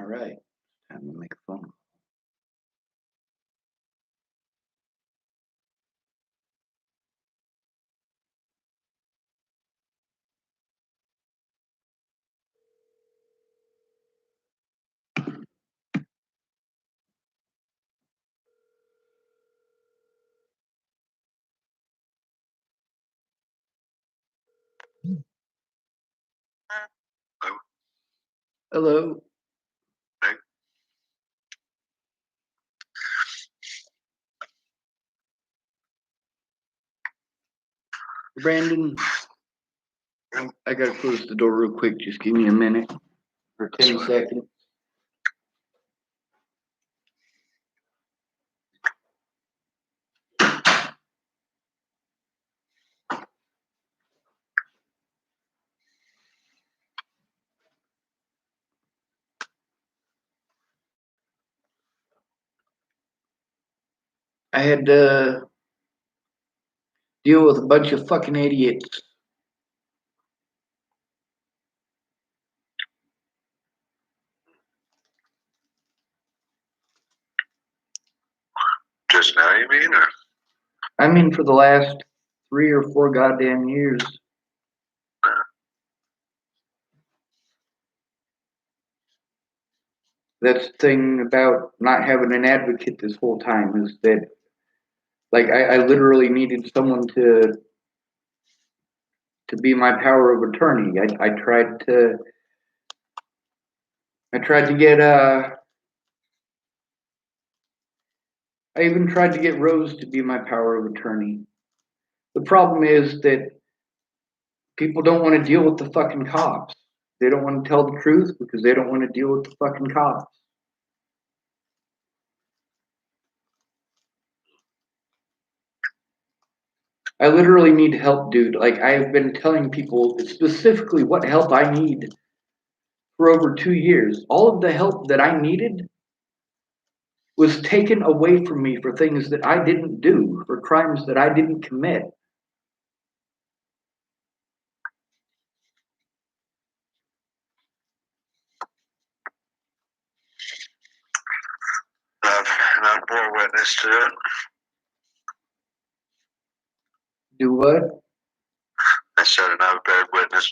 All right, time to make a phone call. Hello. Hey. Brandon, I gotta close the door real quick. Just give me a minute or 10 seconds. I had to deal with a bunch of fucking idiots. Just now, you mean? Or? I mean, for the last 3 or 4 goddamn years. That's the thing about not having an advocate this whole time is that, like, I literally needed someone to be my power of attorney. I tried to get I even tried to get Rose to be my power of attorney. The problem is that people don't want to deal with the fucking cops. They don't want to tell the truth because they don't want to deal with the fucking cops. I literally need help, dude. Like, I have been telling people specifically what help I need for over 2 years. All of the help that I needed was taken away from me for things that I didn't do, for crimes that I didn't commit. I've bore witness to it. Do what? I said, and I've bear witness.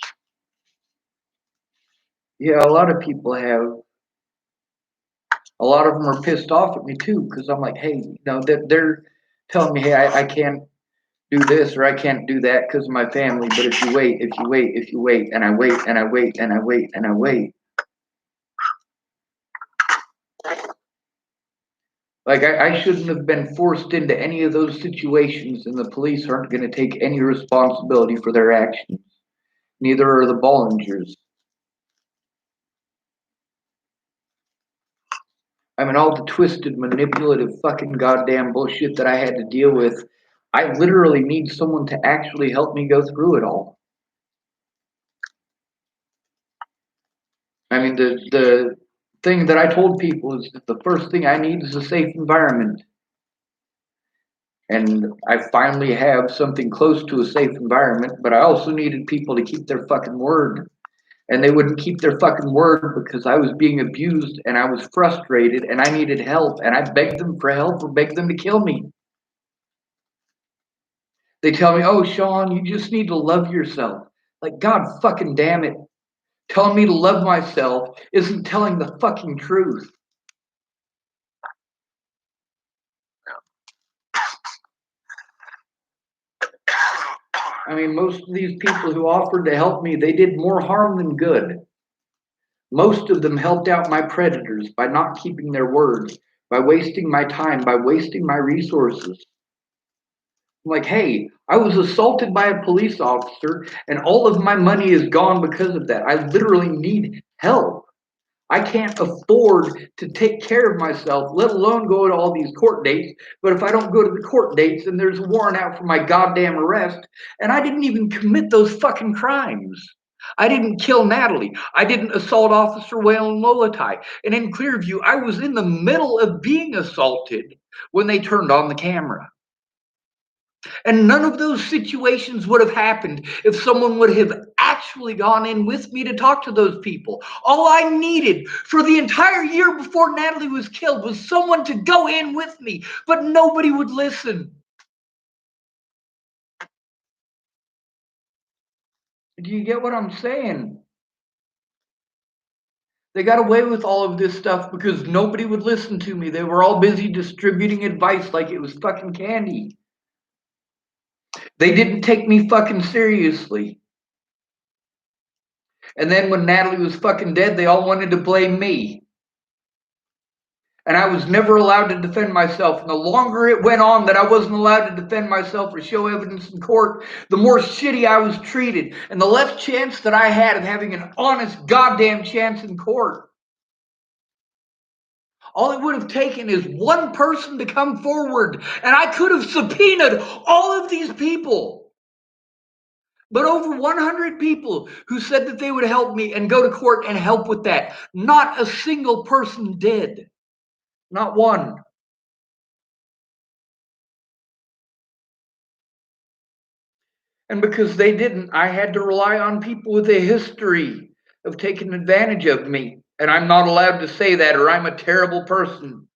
Yeah, a lot of people have. A lot of them are pissed off at me too, because I'm like, hey, they're telling me, hey, I can't do this or I can't do that because of my family. But if you wait, and I wait, and I wait, and I wait, and I wait. Like, I shouldn't have been forced into any of those situations, and the police aren't going to take any responsibility for their actions. Neither are the Bollingers. I mean, all the twisted, manipulative, fucking goddamn bullshit that I had to deal with. I literally need someone to actually help me go through it all. I mean, the thing that I told people is that the first thing I need is a safe environment. And I finally have something close to a safe environment, but I also needed people to keep their fucking word. And they wouldn't keep their fucking word because I was being abused and I was frustrated and I needed help and I begged them for help or begged them to kill me. They tell me, oh, Sean, you just need to love yourself. Like, God fucking damn it. Telling me to love myself isn't telling the fucking truth. I mean, most of these people who offered to help me, they did more harm than good. Most of them helped out my predators by not keeping their words, by wasting my time, by wasting my resources. I'm like, hey, I was assaulted by a police officer and all of my money is gone because of that. I literally need help. I can't afford to take care of myself, let alone go to all these court dates. But if I don't go to the court dates, then there's a warrant out for my goddamn arrest. And I didn't even commit those fucking crimes. I didn't kill Natalie. I didn't assault Officer Waylon Lolatai. And in Clearview, I was in the middle of being assaulted when they turned on the camera. And none of those situations would have happened if someone would have actually actually gone in with me to talk to those people. All I needed for the entire year before Natalie was killed was someone to go in with me, but nobody would listen. Do you get what I'm saying? They got away with all of this stuff because nobody would listen to me. They were all busy distributing advice like it was fucking candy. They didn't take me fucking seriously. And then when Natalie was fucking dead, they all wanted to blame me. And I was never allowed to defend myself. And the longer it went on that I wasn't allowed to defend myself or show evidence in court, the more shitty I was treated. And the less chance that I had of having an honest goddamn chance in court. All it would have taken is one person to come forward, and I could have subpoenaed all of these people. But over 100 people who said that they would help me and go to court and help with that. Not a single person did. Not one. And because they didn't, I had to rely on people with a history of taking advantage of me. And I'm not allowed to say that, or I'm a terrible person.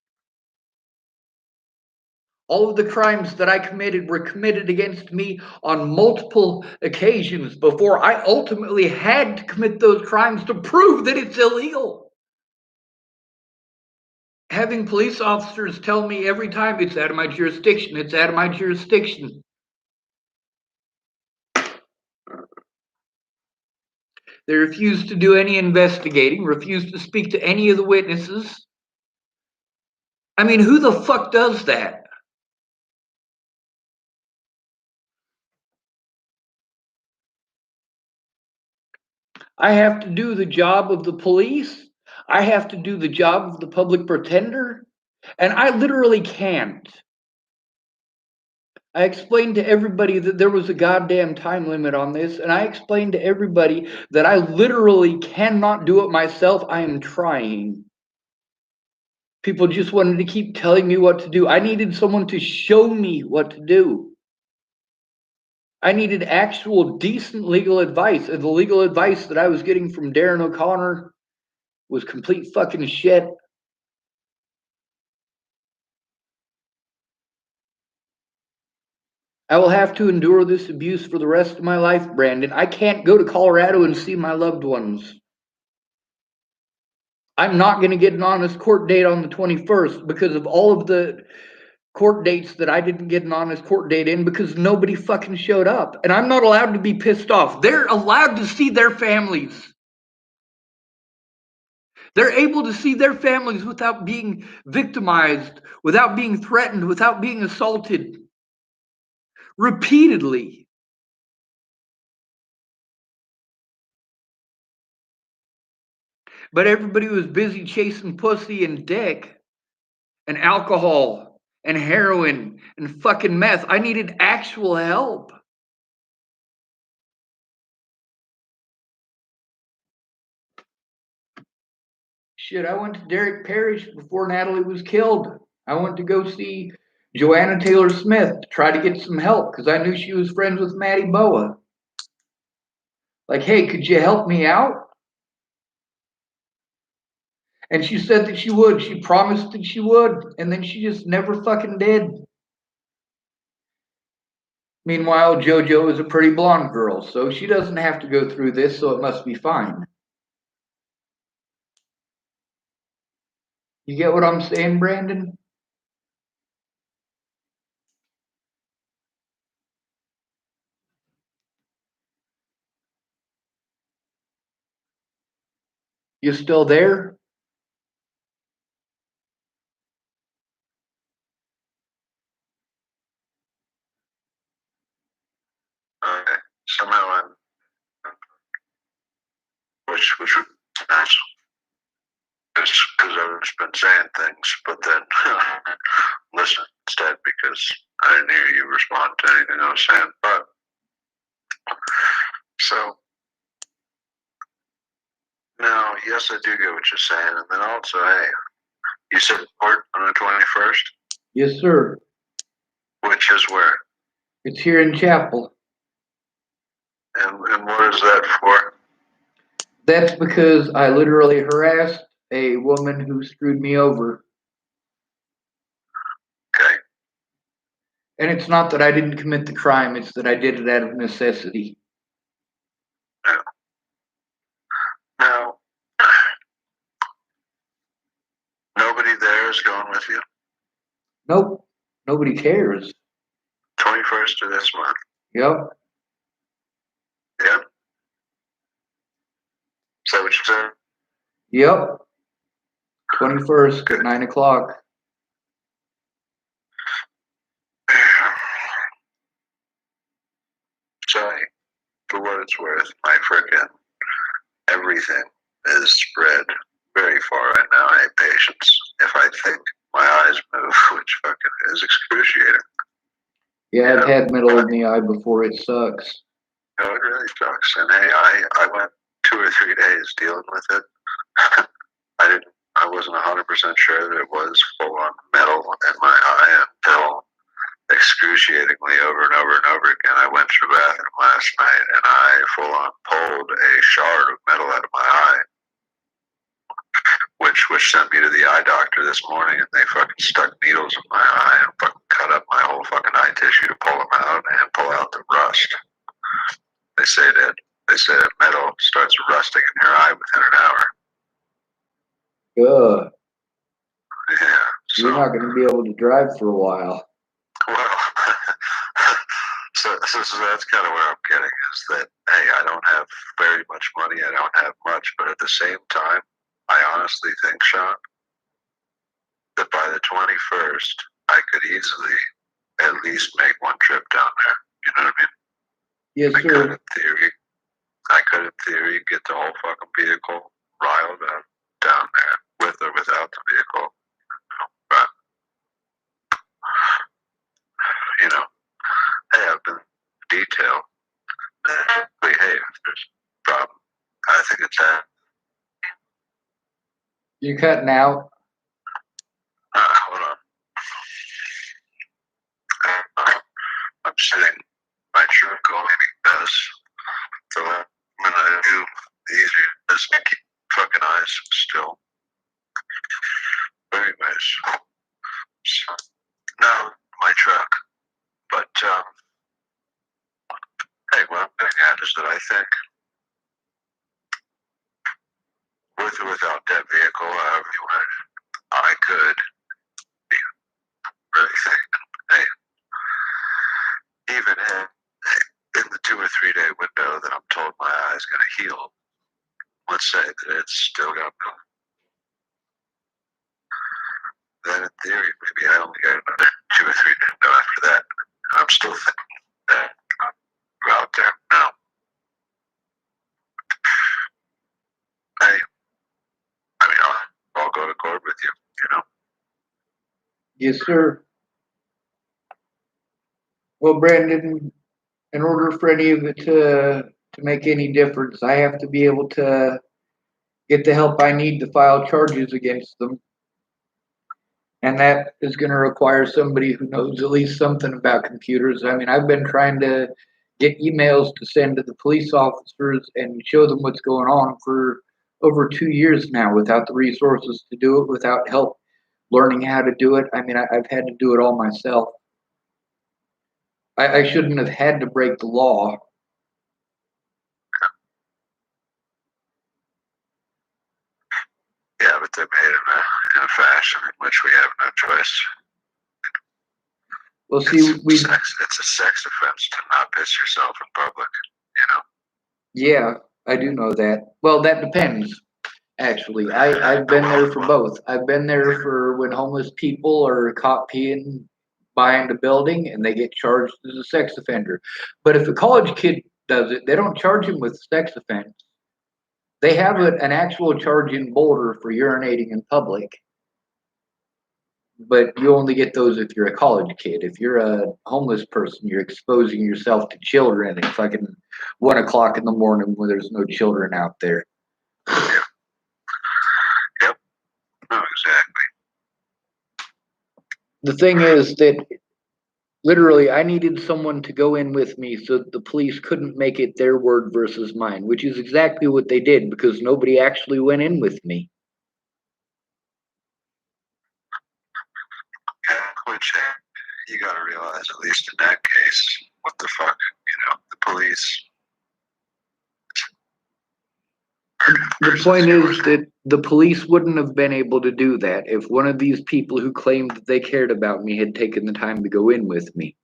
All of the crimes that I committed were committed against me on multiple occasions before I ultimately had to commit those crimes to prove that it's illegal. Having police officers tell me every time it's out of my jurisdiction, it's out of my jurisdiction. They refused to do any investigating, refused to speak to any of the witnesses. I mean, who the fuck does that? I have to do the job of the police. I have to do the job of the public pretender. And I literally can't. I explained to everybody that there was a goddamn time limit on this. And I explained to everybody that I literally cannot do it myself. I am trying. People just wanted to keep telling me what to do. I needed someone to show me what to do. I needed actual decent legal advice. And the legal advice that I was getting from Darren O'Connor was complete fucking shit. I will have to endure this abuse for the rest of my life, Brandon. I can't go to Colorado and see my loved ones. I'm not going to get an honest court date on the 21st because of all of the court dates that I didn't get an honest court date in because nobody fucking showed up. And I'm not allowed to be pissed off. They're allowed to see their families. They're able to see their families without being victimized, without being threatened, without being assaulted repeatedly. But everybody was busy chasing pussy and dick and alcohol and heroin and fucking meth. I needed actual help. Shit, I went to Derek Parish before Natalie was killed. I went to go see Joanna Taylor Smith to try to get some help because I knew she was friends with Maddie Boa. Like, hey, could you help me out? And she said that she would. She promised that she would. And then she just never fucking did. Meanwhile, JoJo is a pretty blonde girl, so she doesn't have to go through this, so it must be fine. You get what I'm saying, Brandon? You still there? Okay. Somehow I'm, which was nice. Because I've just been saying things, but then listen instead because I didn't hear you respond to anything I was saying. But so now, yes, I do get what you're saying, and then also, hey, you said court on the 21st, Yes, sir. which is where? It's here in Chapel. And And what is that for? That's because I literally harassed a woman who screwed me over. Okay. And it's not that I didn't commit the crime, it's that I did it out of necessity. Now, now, nobody there is going with you? Nope. Nobody cares. 21st of this month. Yep. Yep. Is that what you said? Yep. 21st at 9 o'clock. Sorry, for what it's worth, my frickin' everything is spread very far right now. I have patience. If I think my eyes move, which fucking is excruciating. Yeah, I've had metal in the eye before. It sucks. No, it really sucks. And hey, I went 2 or 3 days dealing with it. I wasn't 100% sure that it was full on metal in my eye until excruciatingly over and over and over again. I went to the bathroom last night and I full on pulled a shard of metal out of my eye, which sent me to the eye doctor this morning, and they fucking stuck needles in my eye and fucking cut up my whole fucking eye tissue to pull them out and pull out the rust. They say that metal starts rusting in your eye within an hour. Ugh. Yeah. So, you're not going to be able to drive for a while. Well, so that's kind of where I'm getting is that, hey, I don't have very much money. I don't have much. But at the same time, I honestly think, Sean, that by the 21st, I could easily at least make one trip down there. You know what I mean? Yes, I sir. could, in theory, get the whole fucking vehicle riled up down there, with or without the vehicle. But, you know, hey, I've been detailed. Hey, if there's a problem, I think it's that. You're cutting out. Hold on. I'm sitting my truck only because so when I do the easier it is to keep fucking eyes still. Very nice. So, now my truck. But hey, what I'm getting at is that I think with or without that vehicle, however you want it, I could be really thinking, hey, even in the 2 or 3 day window that I'm told my eye's gonna heal, let's say that it's still got milk. Then in theory, maybe I only got another 2 or 3 days after that. And I'm still thinking that I'm out there now. Hey, I mean, I'll go to court with you, you know. Yes, sir. Well, Brandon, in order for any of it to make any difference, I have to be able to get the help I need to file charges against them. And that is going to require somebody who knows at least something about computers. I mean, I've been trying to get emails to send to the police officers and show them what's going on for over 2 years now without the resources to do it, without help learning how to do it. I mean, I've had to do it all myself. I shouldn't have had to break the law. Yeah, but they're made in a fashion in which we have no choice. Well, see, it's a sex offense to not piss yourself in public, you know? yeah, I do know that. Well, that depends, actually. I've been there for both. I've been there for when homeless people are caught peeing behind a building and they get charged as a sex offender. But if a college kid does it, they don't charge him with sex offense. They have an actual charge in Boulder for urinating in public. But you only get those if you're a college kid. If you're a homeless person, you're exposing yourself to children at fucking 1 o'clock in the morning when there's no children out there. Yep. No, exactly. The thing is that Literally, I needed someone to go in with me so that the police couldn't make it their word versus mine, which is exactly what they did because nobody actually went in with me. Which you gotta realize, at least in that case, what the fuck, the police. The point is that the police wouldn't have been able to do that if one of these people who claimed that they cared about me had taken the time to go in with me.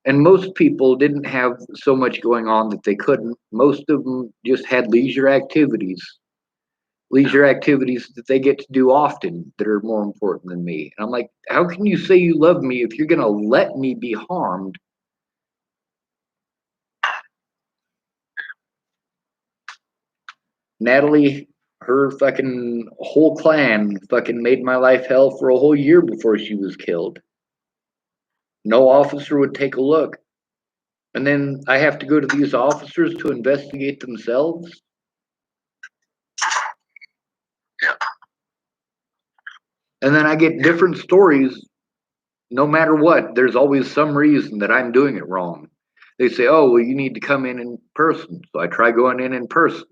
And most people didn't have so much going on that they couldn't. Most of them just had leisure activities that they get to do often that are more important than me. And I'm like, how can you say you love me if you're going to let me be harmed? Natalie, her fucking whole clan fucking made my life hell for a whole year before she was killed. No officer would take a look. And then I have to go to these officers to investigate themselves. Yeah. And then I get different stories. No matter what, there's always some reason that I'm doing it wrong. They say, oh, well, you need to come in person. So I try going in person.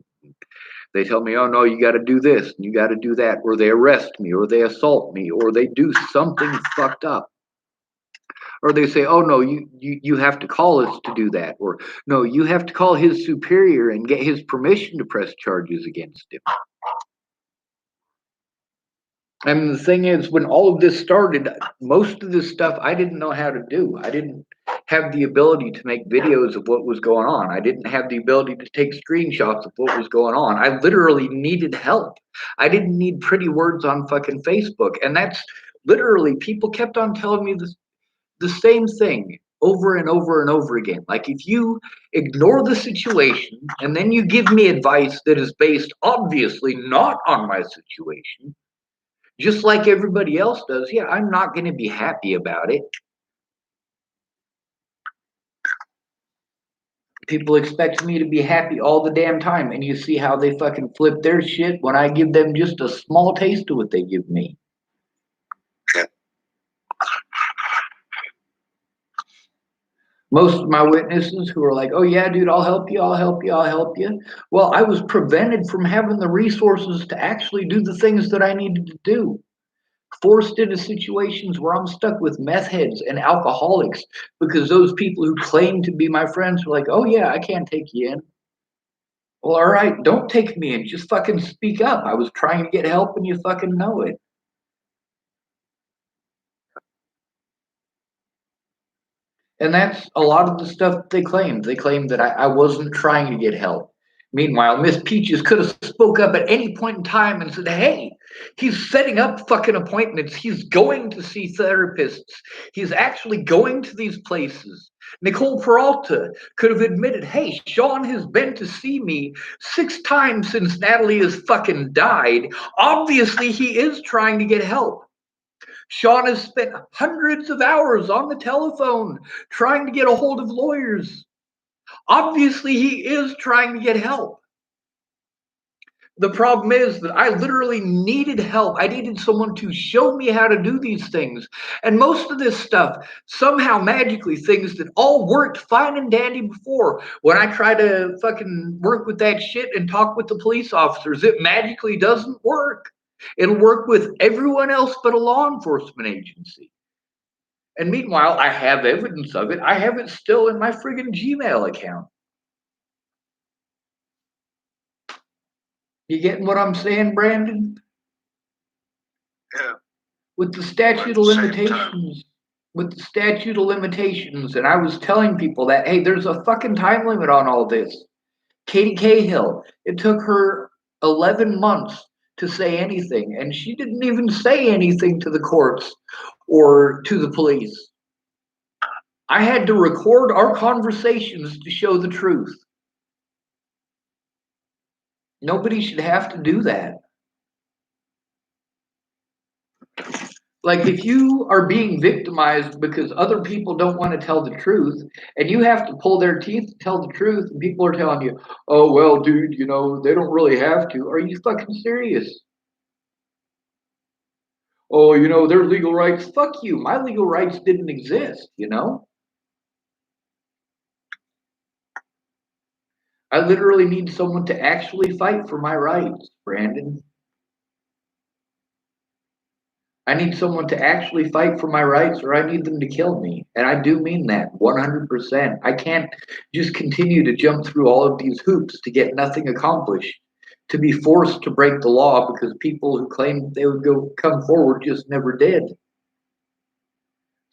They tell me, oh, no, you got to do this and you got to do that. Or they arrest me or they assault me or they do something fucked up. Or they say, oh, no, you have to call us to do that. Or no, you have to call his superior and get his permission to press charges against him. And the thing is, when all of this started, most of this stuff I didn't know how to do. I didn't have the ability to make videos of what was going on. I didn't have the ability to take screenshots of what was going on. I literally needed help. I didn't need pretty words on fucking Facebook. And that's literally, people kept on telling me the same thing over and over and over again. Like, if you ignore the situation and then you give me advice that is based obviously not on my situation, just like everybody else does, yeah, I'm not going to be happy about it. People expect me to be happy all the damn time, and you see how they fucking flip their shit when I give them just a small taste of what they give me. Most of my witnesses who are like, oh yeah, dude, I'll help you, I'll help you, I'll help you. Well, I was prevented from having the resources to actually do the things that I needed to do. Forced into situations where I'm stuck with meth heads and alcoholics because those people who claim to be my friends were like, oh yeah, I can't take you in. Well, all right, don't take me in. Just fucking speak up. I was trying to get help and you fucking know it. And that's a lot of the stuff they claimed. They claimed that I wasn't trying to get help. Meanwhile, Miss Peaches could have spoke up at any point in time and said, hey, he's setting up fucking appointments. He's going to see therapists. He's actually going to these places. Nicole Peralta could have admitted, hey, Sean has been to see me 6 times since Natalie has fucking died. Obviously, he is trying to get help. Sean has spent hundreds of hours on the telephone trying to get a hold of lawyers. Obviously, he is trying to get help. The problem is that I literally needed help. I needed someone to show me how to do these things. And most of this stuff, somehow magically, things that all worked fine and dandy before, when I try to fucking work with that shit and talk with the police officers, it magically doesn't work. It'll work with everyone else but a law enforcement agency. And meanwhile, I have evidence of it. I have it still in my friggin' Gmail account. You getting what I'm saying, Brandon? Yeah. With the statute of limitations, and I was telling people that, hey, there's a fucking time limit on all this. Katie Cahill, it took her 11 months to say anything, and she didn't even say anything to the courts or to the police. I had to record our conversations to show the truth. Nobody should have to do that. Like, if you are being victimized because other people don't want to tell the truth and you have to pull their teeth to tell the truth and people are telling you, oh, well, dude, they don't really have to. Are you fucking serious? Oh, their legal rights. Fuck you. My legal rights didn't exist, I literally need someone to actually fight for my rights, Brandon. I need someone to actually fight for my rights or I need them to kill me. And I do mean that 100%. I can't just continue to jump through all of these hoops to get nothing accomplished, to be forced to break the law because people who claimed they would come forward just never did.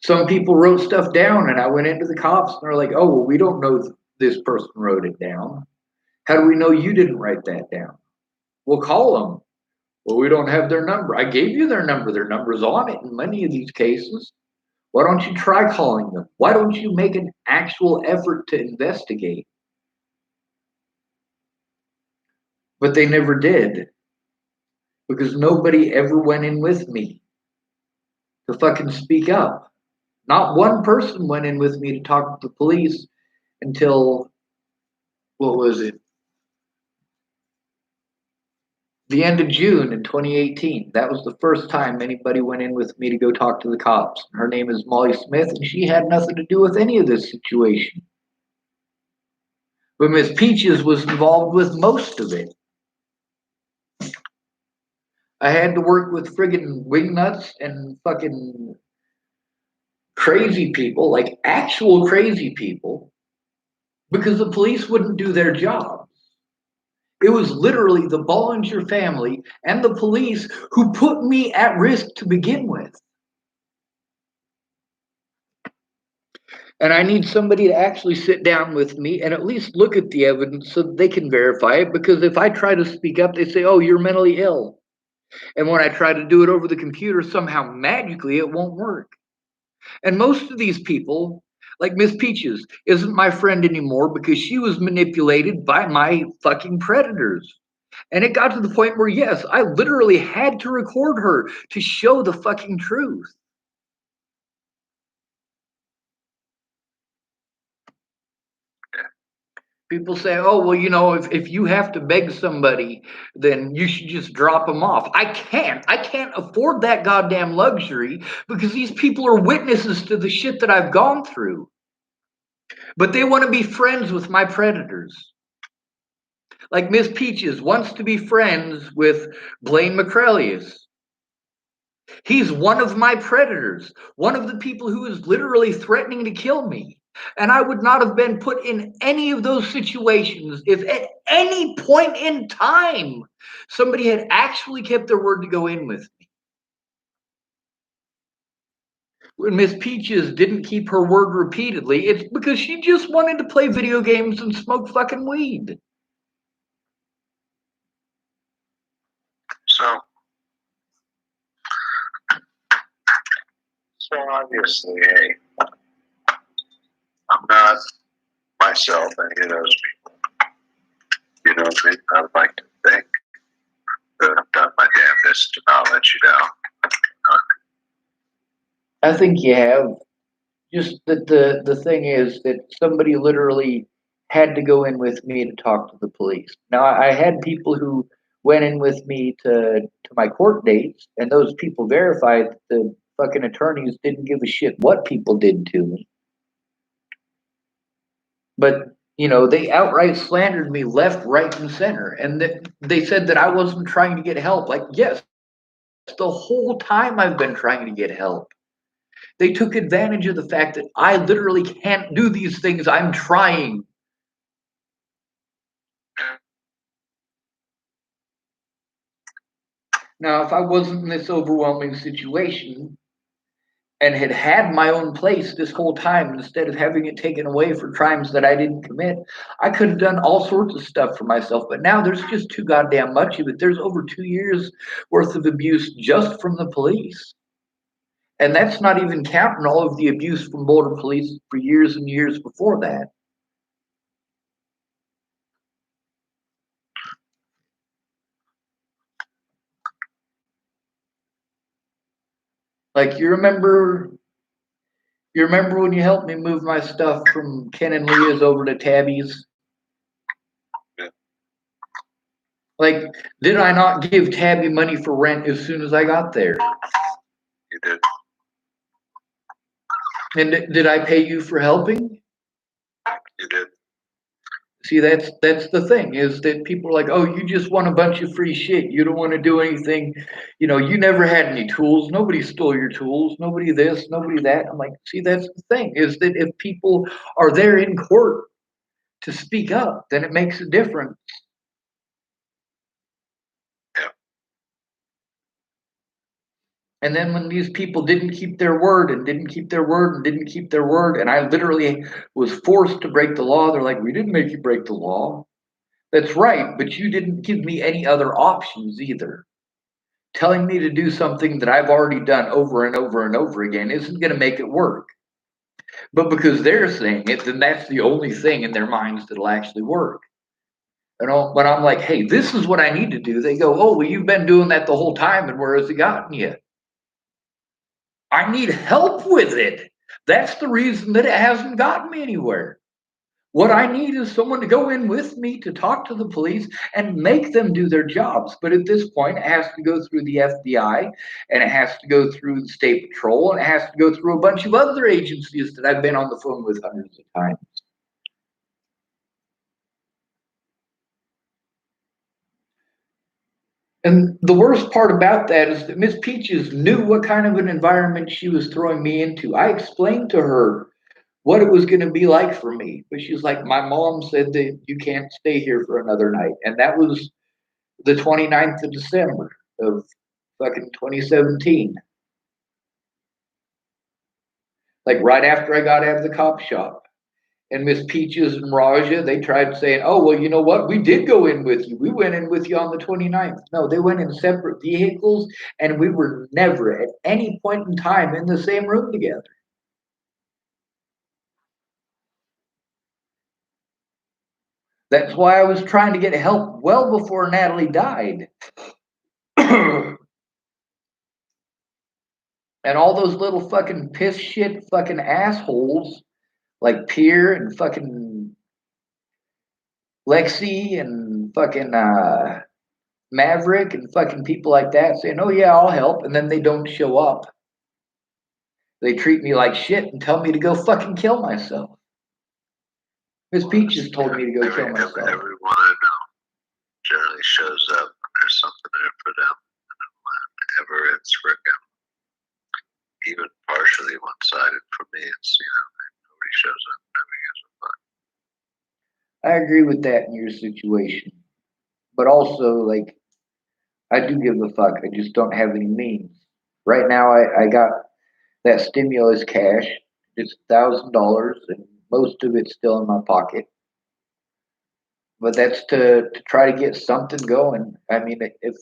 Some people wrote stuff down and I went into the cops and they're like, oh, well, we don't know this person wrote it down. How do we know you didn't write that down? We'll call them. Well, we don't have their number. I gave you their number. Their number's on it in many of these cases. Why don't you try calling them? Why don't you make an actual effort to investigate? But they never did because nobody ever went in with me to fucking speak up. Not one person went in with me to talk to the police until, what was it? The end of June in 2018. That was the first time anybody went in with me to go talk to the cops. Her name is Molly Smith, and she had nothing to do with any of this situation. But Miss Peaches was involved with most of it. I had to work with friggin' wingnuts and fucking crazy people, like actual crazy people, because the police wouldn't do their job. It was literally the Bollinger family and the police who put me at risk to begin with. And I need somebody to actually sit down with me and at least look at the evidence so that they can verify it. Because if I try to speak up, they say, oh, you're mentally ill. And when I try to do it over the computer, somehow magically it won't work. And most of these people, like Miss Peaches, isn't my friend anymore because she was manipulated by my fucking predators. And it got to the point where, yes, I literally had to record her to show the fucking truth. People say, oh, well, you know, if you have to beg somebody, then you should just drop them off. I can't. I can't afford that goddamn luxury because these people are witnesses to the shit that I've gone through. But they want to be friends with my predators. Like Miss Peaches wants to be friends with Blaine McCrelius. He's one of my predators, one of the people who is literally threatening to kill me. And I would not have been put in any of those situations if at any point in time somebody had actually kept their word to go in with me. When Miss Peaches didn't keep her word repeatedly, it's because she just wanted to play video games and smoke fucking weed. So obviously, hey, I'm not myself any of those people. You know what I mean? I'd like to think that I've done my damnedest to not let you down. I think you have. Just that the thing is that somebody literally had to go in with me to talk to the police. Now I had people who went in with me to my court dates, and those people verified that the fucking attorneys didn't give a shit what people did to me. But you know, they outright slandered me left, right, and center, and they said that I wasn't trying to get help. Like, yes, the whole time I've been trying to get help. They took advantage of the fact that I literally can't do these things I'm trying. Now, if I wasn't in this overwhelming situation and had had my own place this whole time instead of having it taken away for crimes that I didn't commit, I could have done all sorts of stuff for myself. But now there's just too goddamn much of it. There's over 2 years worth of abuse just from the police. And that's not even counting all of the abuse from Boulder police for years and years before that. Like, you remember when you helped me move my stuff from Ken and Leah's over to Tabby's? Yeah. Like, did I not give Tabby money for rent as soon as I got there? You did. And did I pay you for helping? You did. See, that's the thing is that people are like, oh, you just want a bunch of free shit. You don't want to do anything. You know, you never had any tools. Nobody stole your tools. Nobody this, nobody that. I'm like, see, that's the thing is that if people are there in court to speak up, then it makes a difference. Yeah. And then when these people didn't keep their word and didn't keep their word and didn't keep their word, and I literally was forced to break the law, they're like, we didn't make you break the law. That's right, but you didn't give me any other options either. Telling me to do something that I've already done over and over and over again isn't going to make it work. But because they're saying it, then that's the only thing in their minds that'll actually work. You know, but I'm like, hey, this is what I need to do. They go, oh, well, you've been doing that the whole time, and where has it gotten you? I need help with it. That's the reason that it hasn't gotten me anywhere. What I need is someone to go in with me to talk to the police and make them do their jobs. But at this point, it has to go through the FBI and it has to go through the State Patrol and it has to go through a bunch of other agencies that I've been on the phone with hundreds of times. And the worst part about that is that Miss Peaches knew what kind of an environment she was throwing me into. I explained to her what it was going to be like for me, but she's like, my mom said that you can't stay here for another night. And that was the 29th of December of fucking 2017. Like right after I got out of the cop shop. And Miss Peaches and Raja, they tried saying, oh, well, you know what? We did go in with you. We went in with you on the 29th. No, they went in separate vehicles, and we were never at any point in time in the same room together. That's why I was trying to get help well before Natalie died. And all those little fucking piss shit fucking assholes like Pierre and fucking Lexi and fucking Maverick and fucking people like that saying, oh yeah, I'll help. And then they don't show up. They treat me like shit and tell me to go fucking kill myself. Miss Peaches told me to go kill myself. Everyone I know generally shows up when there's something there for them. And whenever it's freaking even partially one-sided for me, it's, nobody shows up, nobody gives a fuck. I agree with that in your situation. But also, like, I do give a fuck. I just don't have any means. Right now, I got that stimulus cash. It's $1,000, and most of it's still in my pocket. But that's to try to get something going. I mean, if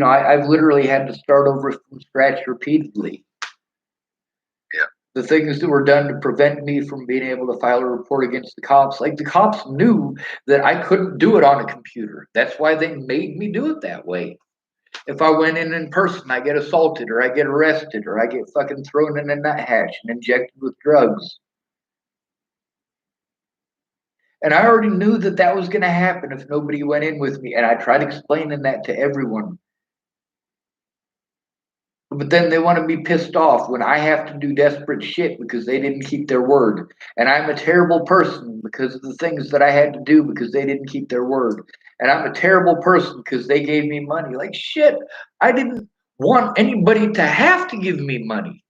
I've literally had to start over from scratch repeatedly. Yeah. The things that were done to prevent me from being able to file a report against the cops, like the cops knew that I couldn't do it on a computer. That's why they made me do it that way. If I went in person, I get assaulted or I get arrested or I get fucking thrown in a nuthatch and injected with drugs. And I already knew that that was going to happen if nobody went in with me. And I tried explaining that to everyone. But then they want to be pissed off when I have to do desperate shit because they didn't keep their word. And I'm a terrible person because of the things that I had to do because they didn't keep their word. And I'm a terrible person because they gave me money. Like shit, I didn't want anybody to have to give me money.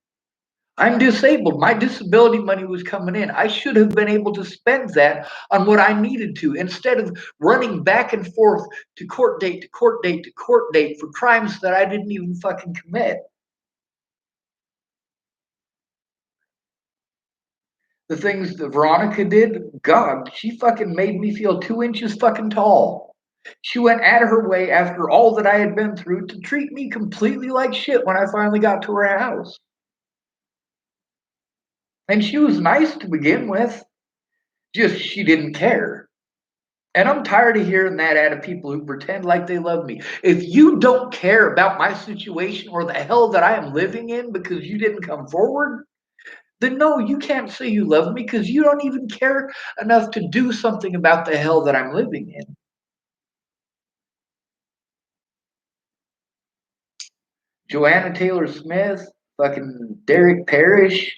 I'm disabled. My disability money was coming in. I should have been able to spend that on what I needed to instead of running back and forth to court date to court date to court date for crimes that I didn't even fucking commit. The things that Veronica did, God, she fucking made me feel 2 inches fucking tall. She went out of her way after all that I had been through to treat me completely like shit when I finally got to her house. And she was nice to begin with, just she didn't care. And I'm tired of hearing that out of people who pretend like they love me. If you don't care about my situation or the hell that I am living in because you didn't come forward, then no, you can't say you love me because you don't even care enough to do something about the hell that I'm living in. Joanna Taylor Smith, fucking Derek Parrish.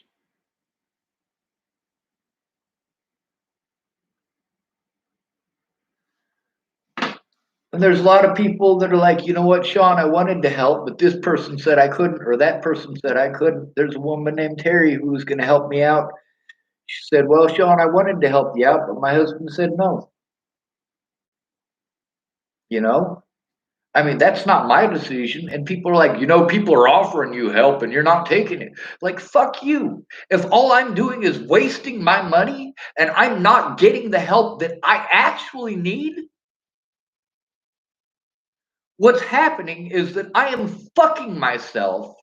And there's a lot of people that are like, you know what, Sean, I wanted to help, but this person said I couldn't, or that person said I couldn't. There's a woman named Terry who was going to help me out. She said, well, Sean, I wanted to help you out, but my husband said no. You know? I mean, that's not my decision. And people are like, people are offering you help and you're not taking it. Like, fuck you. If all I'm doing is wasting my money and I'm not getting the help that I actually need, what's happening is that I am fucking myself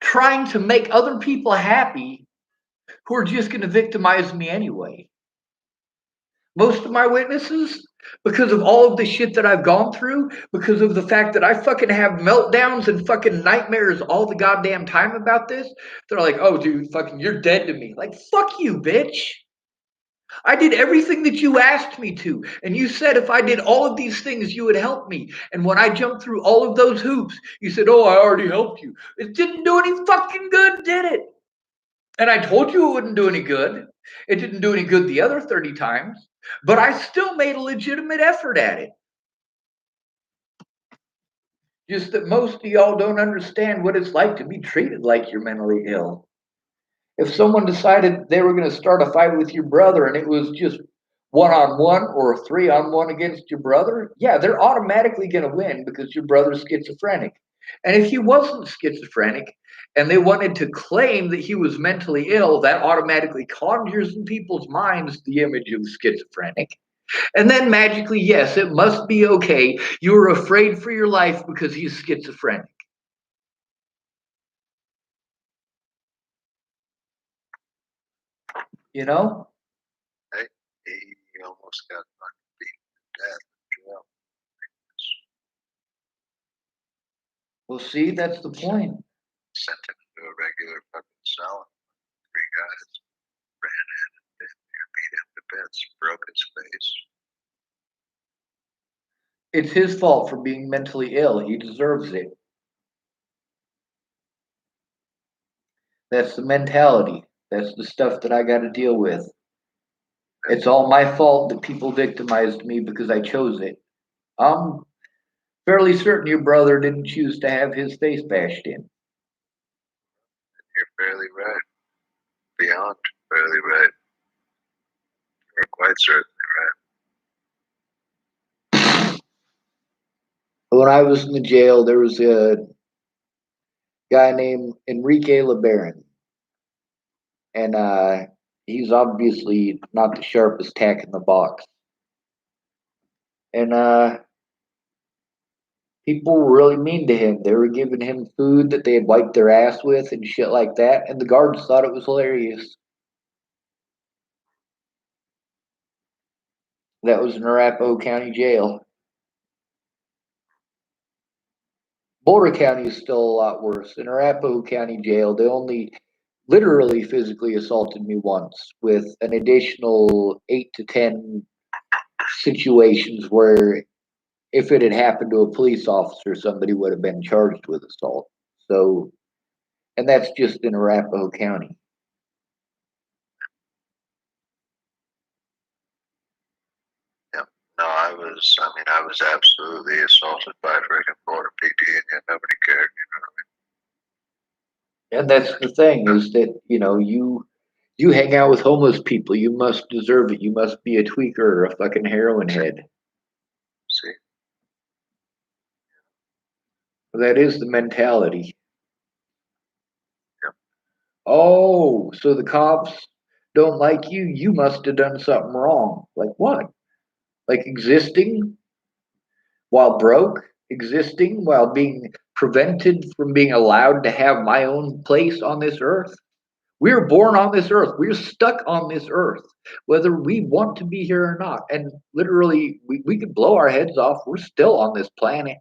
trying to make other people happy who are just going to victimize me anyway. Most of my witnesses, because of all of the shit that I've gone through, because of the fact that I fucking have meltdowns and fucking nightmares all the goddamn time about this, they're like, oh, dude, fucking, you're dead to me. Like, fuck you, bitch. I did everything that you asked me to. And you said if I did all of these things, you would help me. And when I jumped through all of those hoops, you said, oh, I already helped you. It didn't do any fucking good, did it? And I told you it wouldn't do any good. It didn't do any good the other 30 times, but I still made a legitimate effort at it. Just that most of y'all don't understand what it's like to be treated like you're mentally ill. If someone decided they were going to start a fight with your brother and it was just 1-on-1 or 3-on-1 against your brother, yeah, they're automatically going to win because your brother's schizophrenic. And if he wasn't schizophrenic and they wanted to claim that he was mentally ill, that automatically conjures in people's minds the image of schizophrenic. And then magically, yes, it must be okay. You were afraid for your life because he's schizophrenic. You know? Hey, he almost got beaten to death in jail. Well, see, that's the point. Sent him to a regular fucking cell. Three guys ran in and beat him to bits, broke his face. It's his fault for being mentally ill. He deserves it. That's the mentality. That's the stuff that I got to deal with. It's all my fault that people victimized me because I chose it. I'm fairly certain your brother didn't choose to have his face bashed in. You're fairly right. Beyond fairly right. You're quite certainly right. When I was in the jail, there was a guy named Enrique LeBaron. And he's obviously not the sharpest tack in the box. And people were really mean to him. They were giving him food that they had wiped their ass with and shit like that. And the guards thought it was hilarious. That was in Arapahoe County Jail. Boulder County is still a lot worse. In Arapahoe County Jail, they only literally physically assaulted me once, with an additional 8 to 10 situations where if it had happened to a police officer, somebody would have been charged with assault. So, and that's just in Arapahoe County. Yeah. No, I was absolutely assaulted by freaking Florida PD and yet nobody cared, you know what I mean? And that's the thing is that, you hang out with homeless people, you must deserve it. You must be a tweaker or a fucking heroin head. See? That is the mentality. Yeah. Oh, so the cops don't like you. You must have done something wrong. Like what? Like existing while broke, existing while being prevented from being allowed to have my own place on this earth. We're born on this earth. We're stuck on this earth, whether we want to be here or not. And literally, we could blow our heads off. We're still on this planet.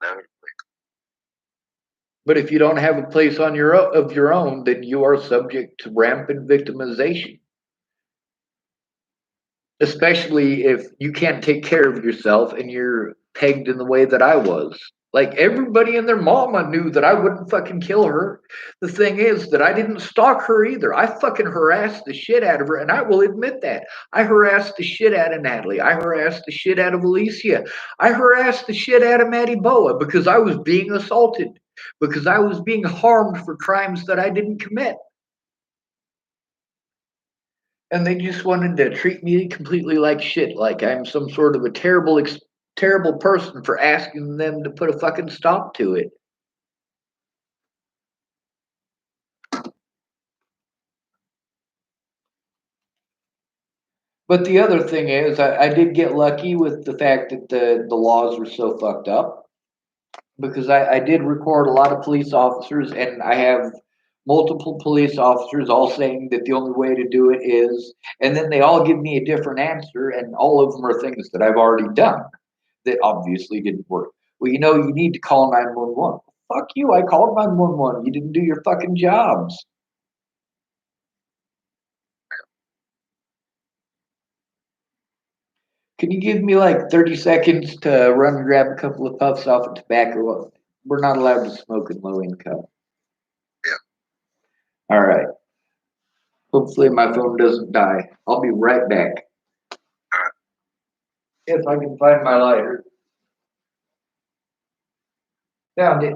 Inevitably. But if you don't have a place on of your own, then you are subject to rampant victimization. Especially if you can't take care of yourself and you're pegged in the way that I was. Like everybody and their mama knew that I wouldn't fucking kill her. The thing is that I didn't stalk her either. I fucking harassed the shit out of her, and I will admit that. I harassed the shit out of Natalie. I harassed the shit out of Alicia. I harassed the shit out of Maddie Boa because I was being assaulted, because I was being harmed for crimes that I didn't commit. And they just wanted to treat me completely like shit, like I'm some sort of a terrible person for asking them to put a fucking stop to it. But the other thing is, I did get lucky with the fact that the laws were so fucked up because I did record a lot of police officers, and I have multiple police officers all saying that the only way to do it is, and then they all give me a different answer, and all of them are things that I've already done that obviously didn't work. Well, you need to call 911. Fuck you, I called 911. You didn't do your fucking jobs. Can you give me like 30 seconds to run and grab a couple of puffs off of tobacco? We're not allowed to smoke in low income. Yeah. All right. Hopefully my phone doesn't die. I'll be right back. All right. If I can find my lighter. Found it.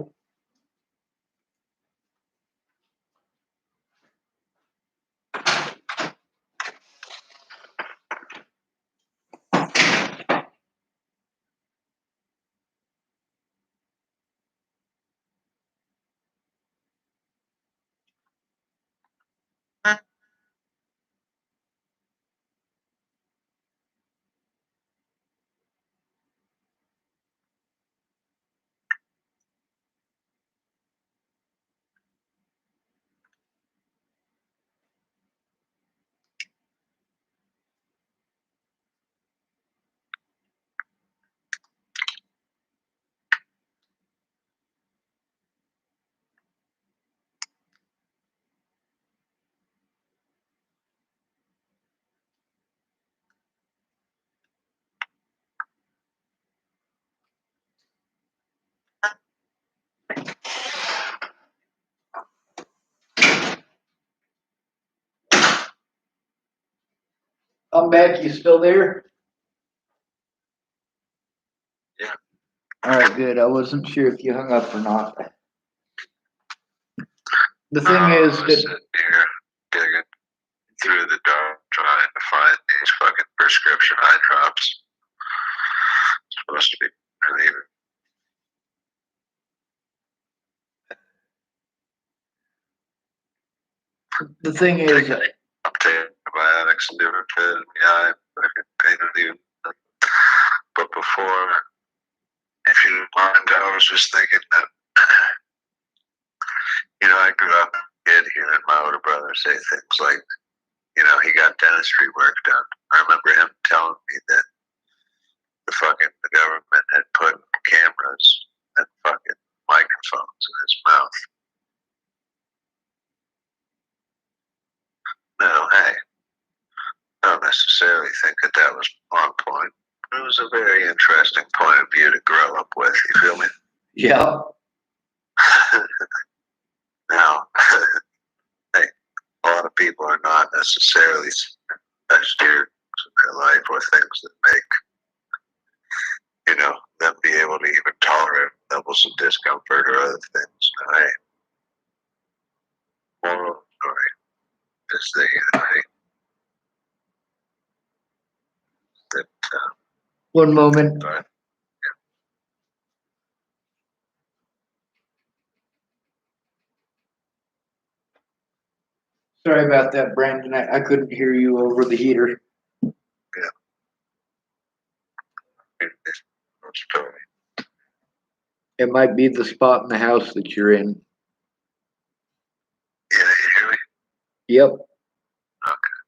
I'm back. You still there? Yeah. All right, good. I wasn't sure if you hung up or not. The thing is I was that sitting here digging through the dark trying to find these fucking prescription eye drops. It's supposed to be relieving. the thing is I'm taking antibiotics and different fed in the eye, fucking pain relieving. But before, if you don't mind, I was just thinking that, I grew up a kid hearing my older brother say things like, he got dentistry work done. I remember him telling me that the government had put cameras and fucking microphones in his mouth. No, hey, I don't necessarily think that was on point. It was a very interesting point of view to grow up with. You feel me? yeah. Now, hey, a lot of people are not necessarily steered in their life or things that make them be able to even tolerate levels of discomfort or other things. Now, hey, moral of the story is that One moment. Sorry about that, Brandon. I couldn't hear you over the heater. story. It might be the spot in the house that you're in. Yeah, you hear me? Yep. Okay.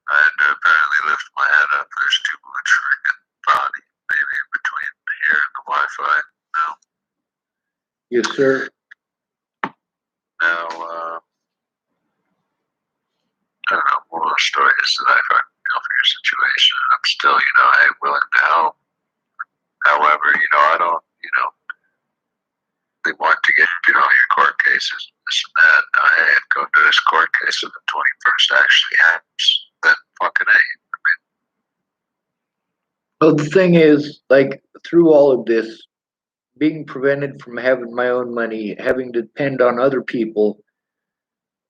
I had to apparently lift my head up. There's too much freaking body, maybe between here and the Wi-Fi. Now, Yes, sir. now, I don't know. Moral of the story is that I fucking feel for your situation. I'm still, hey, willing to help. However, I don't, Okay, so the 21st actually happens. Then fucking A. Well, the thing is, like, through all of this, being prevented from having my own money, having to depend on other people,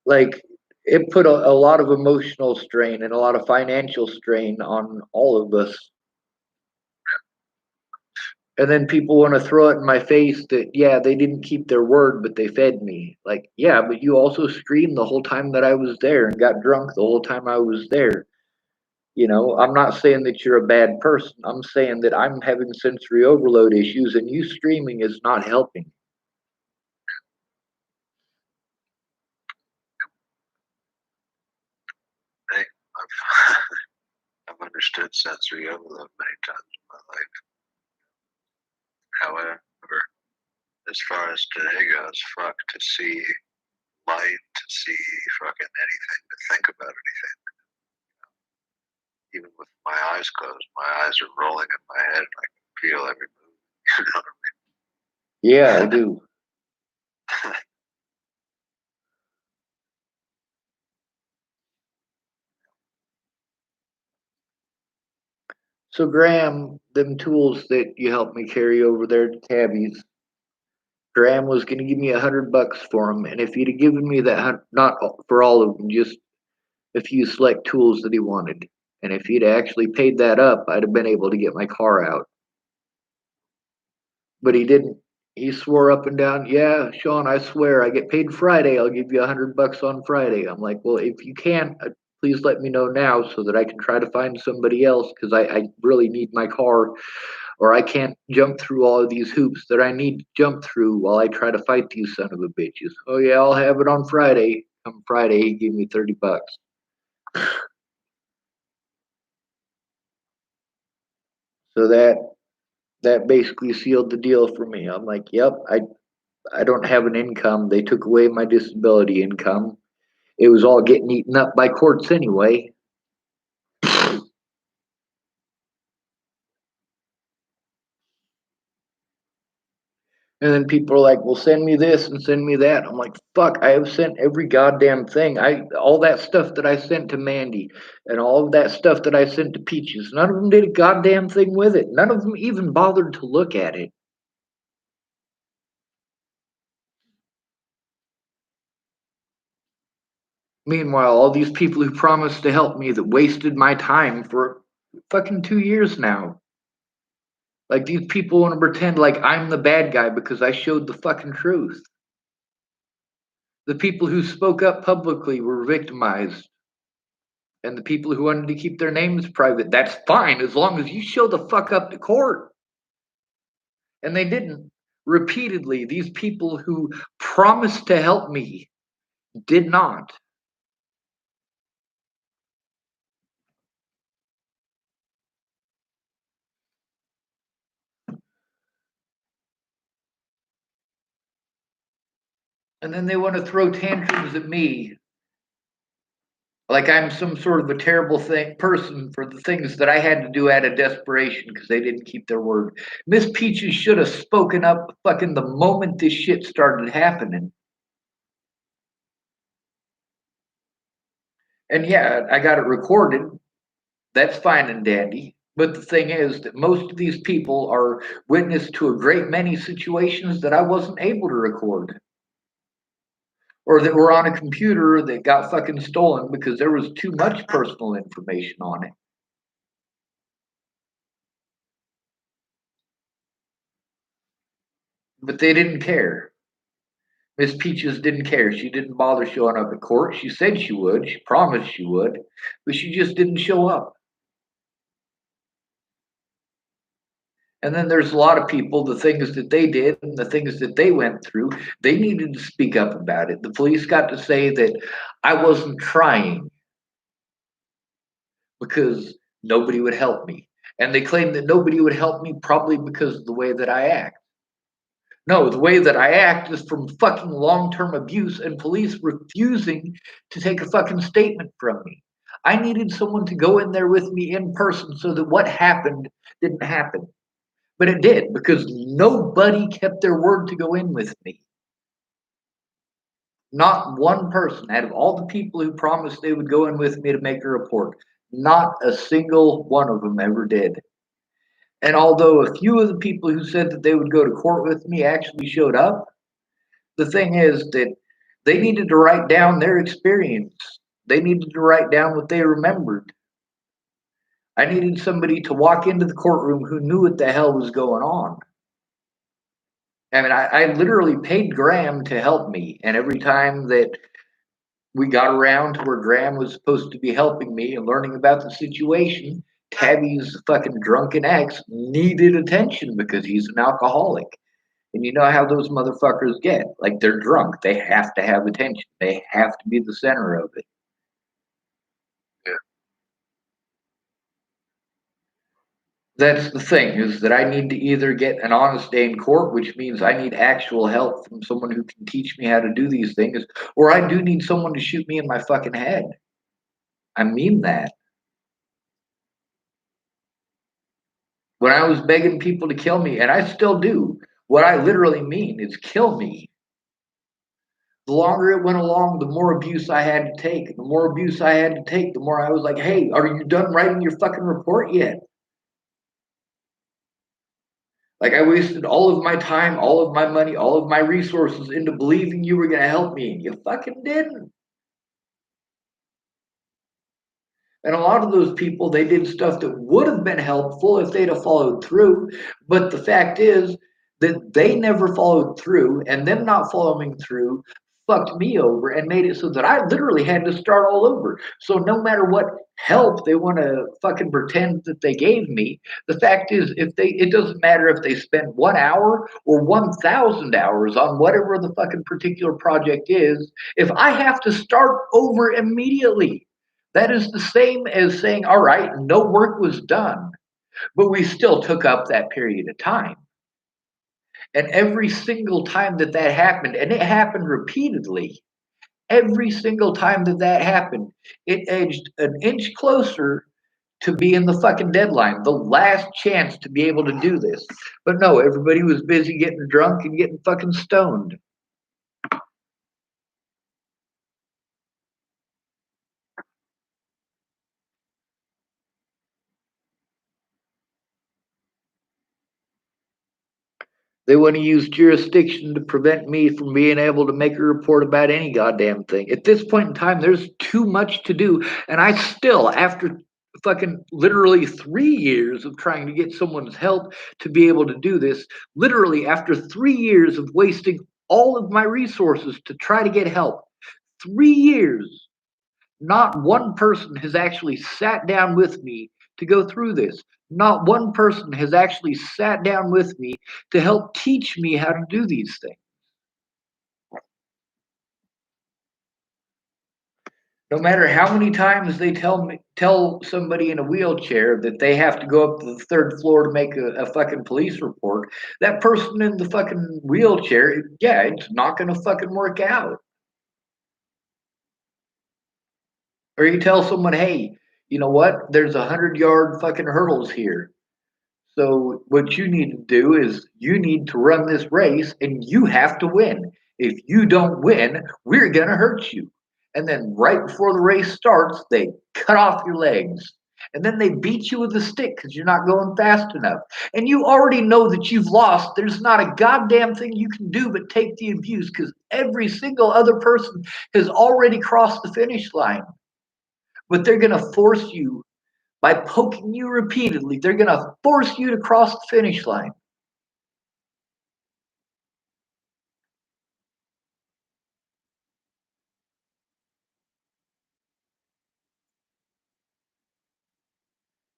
like, it put a lot of emotional strain and a lot of financial strain on all of us. And then people want to throw it in my face that, yeah, they didn't keep their word, but they fed me. Like, yeah, but you also screamed the whole time that I was there and got drunk the whole time I was there. You know, I'm not saying that you're a bad person. I'm saying that I'm having sensory overload issues and you screaming is not helping. Hey, I've understood sensory overload many times in my life. However, as far as today goes, fuck, to see light, to see fucking anything, to think about anything, even with my eyes closed, my eyes are rolling in my head and I can feel every move. You know what Yeah, I do. I mean? So, Graham, them tools that you helped me carry over there to Tabby's, Graham was going to give me $100 for them, and if he'd have given me that, not for all of them, just a few select tools that he wanted, and if he'd actually paid that up, I'd have been able to get my car out. But he didn't. He swore up and down, "Yeah, Sean, I swear, I get paid Friday. I'll give you $100 on Friday." I'm like, "Well, if you can't, please let me know now so that I can try to find somebody else because I really need my car, or I can't jump through all of these hoops that I need to jump through while I try to fight these son of a bitches." "Oh yeah, I'll have it on Friday." Come Friday, he gave me $30. So that basically sealed the deal for me. I'm like, "Yep, I don't have an income. They took away my disability income. It was all getting eaten up by courts anyway." And then people are like, "Well, send me this and send me that." I'm like, "Fuck, I have sent every goddamn thing. All that stuff that I sent to Mandy and all of that stuff that I sent to Peaches, none of them did a goddamn thing with it. None of them even bothered to look at it." Meanwhile, all these people who promised to help me that wasted my time for fucking 2 years now. Like, these people want to pretend like I'm the bad guy because I showed the fucking truth. The people who spoke up publicly were victimized. And the people who wanted to keep their names private, that's fine as long as you show the fuck up to court. And they didn't. Repeatedly, these people who promised to help me did not. And then they want to throw tantrums at me like I'm some sort of a terrible person for the things that I had to do out of desperation because they didn't keep their word. Miss Peaches should have spoken up fucking the moment this shit started happening. And yeah, I got it recorded. That's fine and dandy. But the thing is that most of these people are witness to a great many situations that I wasn't able to record or that were on a computer that got fucking stolen because there was too much personal information on it. But they didn't care. Miss Peaches didn't care. She didn't bother showing up at court. She said she would. She promised she would, but she just didn't show up. And then there's a lot of people, the things that they did and the things that they went through, they needed to speak up about it. The police got to say that I wasn't trying because nobody would help me. And they claimed that nobody would help me probably because of the way that I act. No, the way that I act is from fucking long term abuse and police refusing to take a fucking statement from me. I needed someone to go in there with me in person so that what happened didn't happen. But it did because nobody kept their word to go in with me. Not one person out of all the people who promised they would go in with me to make a report, not a single one of them ever did. And although a few of the people who said that they would go to court with me actually showed up, the thing is that they needed to write down their experience. They needed to write down what they remembered. I needed somebody to walk into the courtroom who knew what the hell was going on. I mean, I literally paid Graham to help me, and every time that we got around to where Graham was supposed to be helping me and learning about the situation, Tabby's fucking drunken ex needed attention because he's an alcoholic. And you know how those motherfuckers get. Like, they're drunk. They have to have attention. They have to be the center of it. Yeah. That's the thing, is that I need to either get an honest day in court, which means I need actual help from someone who can teach me how to do these things, or I do need someone to shoot me in my fucking head. I mean that. When I was begging people to kill me, and I still do, what I literally mean is kill me. The longer it went along, the more abuse I had to take. The more abuse I had to take, the more I was like, hey, are you done writing your fucking report yet? Like, I wasted all of my time, all of my money, all of my resources into believing you were going to help me, and you fucking didn't. And a lot of those people, they did stuff that would have been helpful if they'd have followed through. But the fact is that they never followed through, and them not following through fucked me over and made it so that I literally had to start all over. So no matter what help they want to fucking pretend that they gave me, the fact is, if they, it doesn't matter if they spend 1 hour or 1,000 hours on whatever the fucking particular project is, if I have to start over immediately, that is the same as saying, all right, no work was done, but we still took up that period of time. And every single time that that happened, and it happened repeatedly, every single time that that happened, it edged an inch closer to being the fucking deadline, the last chance to be able to do this. But no, everybody was busy getting drunk and getting fucking stoned. They want to use jurisdiction to prevent me from being able to make a report about any goddamn thing. At this point in time, there's too much to do. And I still, after fucking literally 3 years of trying to get someone's help to be able to do this, literally after 3 years of wasting all of my resources to try to get help, 3 years, not one person has actually sat down with me to go through this. Not one person has actually sat down with me to help teach me how to do these things. No matter how many times they tell somebody in a wheelchair that they have to go up to the third floor to make a fucking police report, that person in the fucking wheelchair, yeah, it's not gonna fucking work out. Or you tell someone, hey, you know what? There's 100-yard fucking hurdles here. So what you need to do is you need to run this race and you have to win. If you don't win, we're going to hurt you. And then right before the race starts, they cut off your legs. And then they beat you with a stick because you're not going fast enough. And you already know that you've lost. There's not a goddamn thing you can do but take the abuse because every single other person has already crossed the finish line. But they're going to force you by poking you repeatedly. They're going to force you to cross the finish line.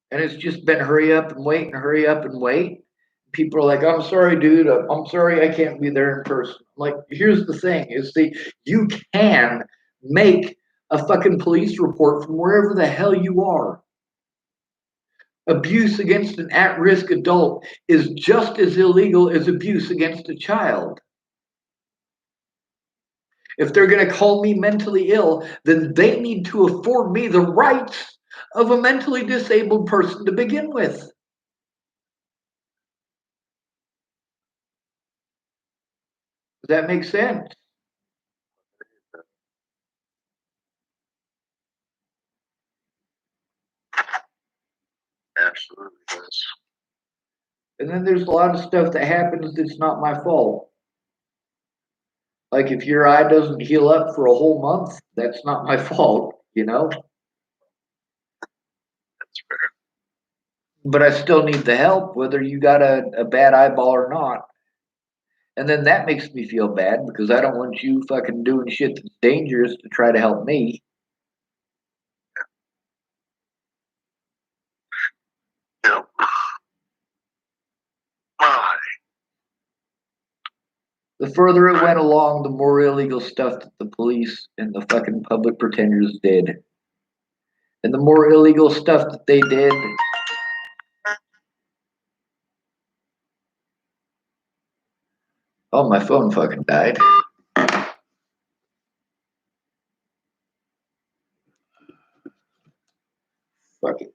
And it's just been hurry up and wait and hurry up and wait. People are like, I'm sorry, dude. I'm sorry I can't be there in person. Like, here's the thing is you can make a fucking police report from wherever the hell you are. Abuse against an at-risk adult is just as illegal as abuse against a child. If they're going to call me mentally ill, then they need to afford me the rights of a mentally disabled person to begin with. Does that make sense? absolutely does. And then there's a lot of stuff that happens that's not my fault. Like if your eye doesn't heal up for a whole month, that's not my fault, you know? That's fair. But I still need the help, whether you got a bad eyeball or not. And then that makes me feel bad because I don't want you fucking doing shit that's dangerous to try to help me. Yep. My. The further it went along, the more illegal stuff that the police and the fucking public pretenders did. And the more illegal stuff that they did, oh, my phone fucking died. Fuck it.